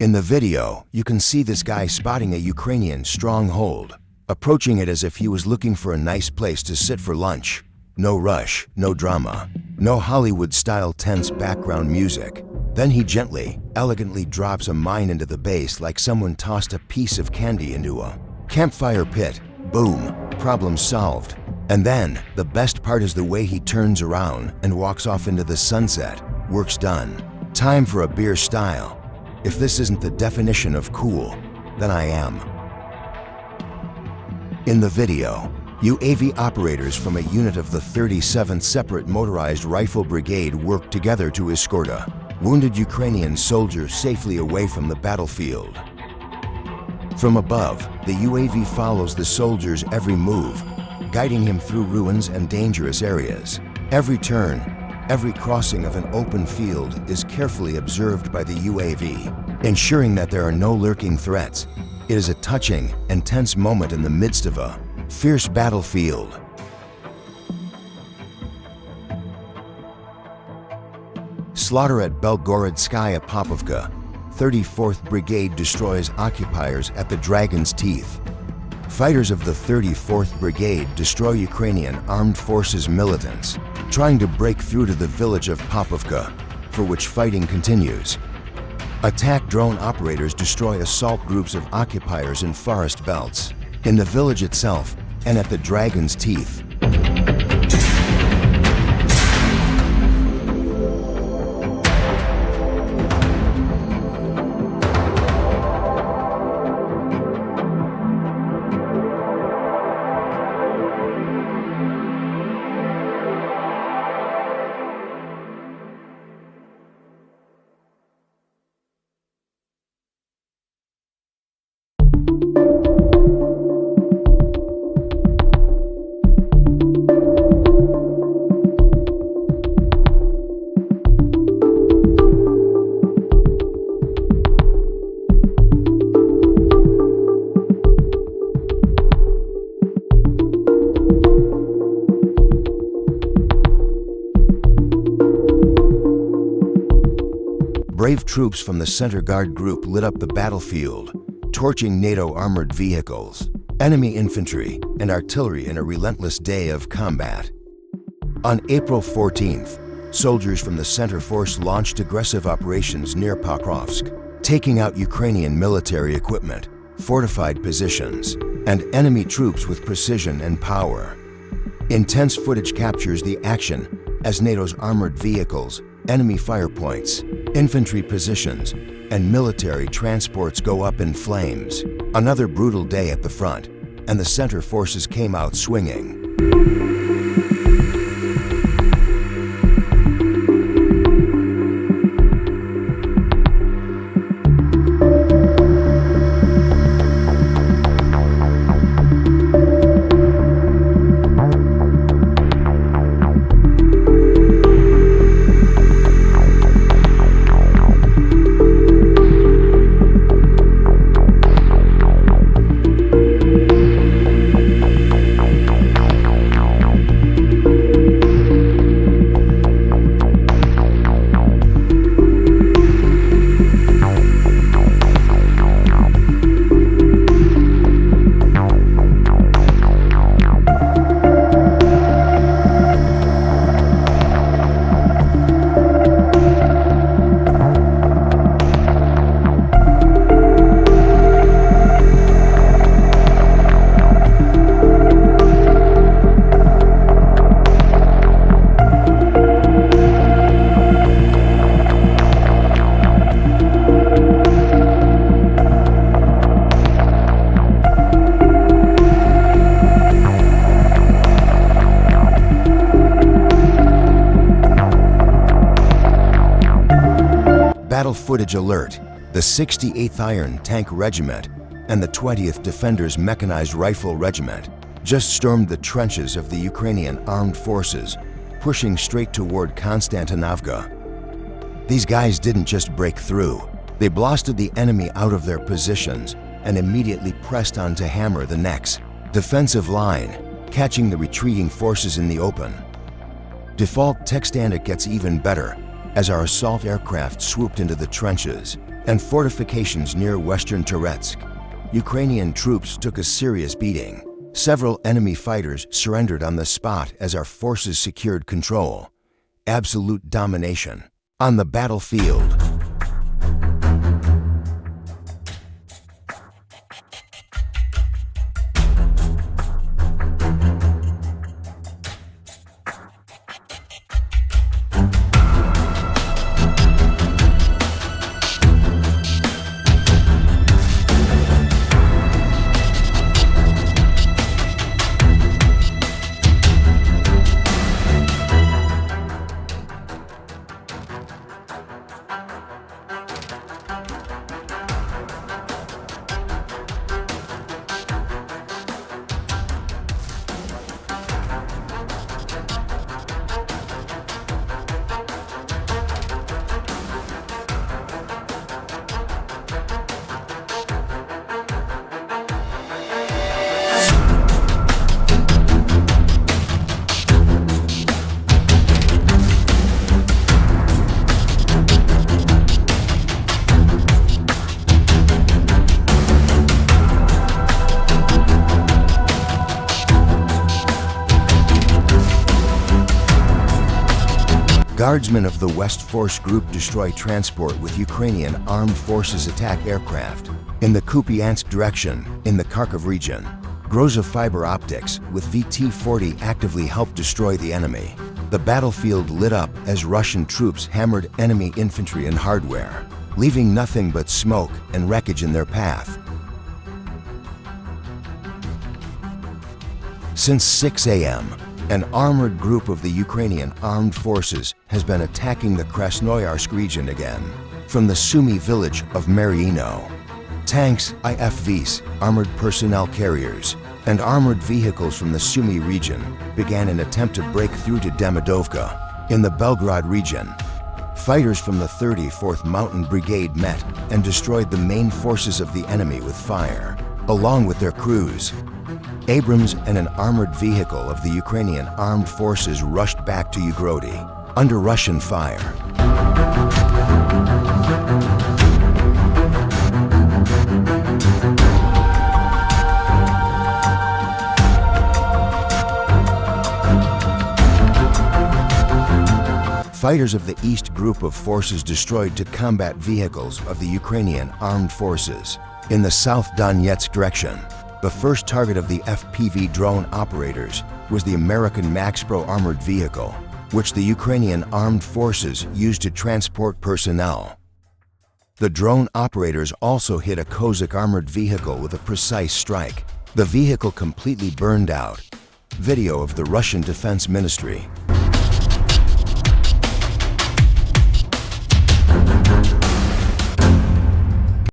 In the video, you can see this guy spotting a Ukrainian stronghold, approaching it as if he was looking for a nice place to sit for lunch. No rush, no drama, no Hollywood-style tense background music. Then he gently, elegantly drops a mine into the base like someone tossed a piece of candy into a campfire pit. Boom, problem solved. And then, the best part is the way he turns around and walks off into the sunset. Work's done. Time for a beer style. If this isn't the definition of cool, then I am. In the video, UAV operators from a unit of the 37th Separate Motorized Rifle Brigade work together to escort a wounded Ukrainian soldier safely away from the battlefield. From above, the UAV follows the soldier's every move, guiding him through ruins and dangerous areas. Every turn, every crossing of an open field is carefully observed by the UAV, ensuring that there are no lurking threats. It is a touching and tense moment in the midst of a fierce battlefield. Slaughter at Belgorodskaya Popovka. 34th Brigade destroys occupiers at the Dragon's Teeth. Fighters of the 34th Brigade destroy Ukrainian armed forces militants, trying to break through to the village of Popovka, for which fighting continues. Attack drone operators destroy assault groups of occupiers in forest belts, in the village itself, and at the Dragon's Teeth. Brave troops from the Center Guard Group lit up the battlefield, torching NATO armored vehicles, enemy infantry, and artillery in a relentless day of combat. On April 14th, soldiers from the Center Force launched aggressive operations near Pokrovsk, taking out Ukrainian military equipment, fortified positions, and enemy troops with precision and power. Intense footage captures the action as NATO's armored vehicles, enemy fire points, infantry positions, and military transports go up in flames. Another brutal day at the front, and the Center Forces came out swinging. Battle footage alert. The 68th Iron Tank Regiment and the 20th Defenders Mechanized Rifle Regiment just stormed the trenches of the Ukrainian armed forces, pushing straight toward Konstantinovka. These guys didn't just break through. They blasted the enemy out of their positions and immediately pressed on to hammer the next defensive line, catching the retreating forces in the open. Default tech standard gets even better as our assault aircraft swooped into the trenches, and fortifications near western Toretsk. Ukrainian troops took a serious beating. Several enemy fighters surrendered on the spot as our forces secured control. Absolute domination. On the battlefield. Guardsmen of the West Force Group destroy transport with Ukrainian Armed Forces attack aircraft. In the Kupiansk direction, in the Kharkov region, Groza fiber optics with VT-40 actively helped destroy the enemy. The battlefield lit up as Russian troops hammered enemy infantry and hardware, leaving nothing but smoke and wreckage in their path. Since 6 a.m., an armored group of the Ukrainian armed forces has been attacking the Krasnoyarsk region again, from the Sumy village of Mariino. Tanks, IFVs, armored personnel carriers, and armored vehicles from the Sumy region began an attempt to break through to Demidovka in the Belgrade region. Fighters from the 34th Mountain Brigade met and destroyed the main forces of the enemy with fire, along with their crews. Abrams and an armored vehicle of the Ukrainian armed forces rushed back to Ugrody, under Russian fire. Fighters of the East Group of forces destroyed to combat vehicles of the Ukrainian armed forces. In the South Donetsk direction, the first target of the FPV drone operators was the American MaxPro armored vehicle, which the Ukrainian armed forces used to transport personnel. The drone operators also hit a Kozak armored vehicle with a precise strike. The vehicle completely burned out. Video of the Russian Defense Ministry.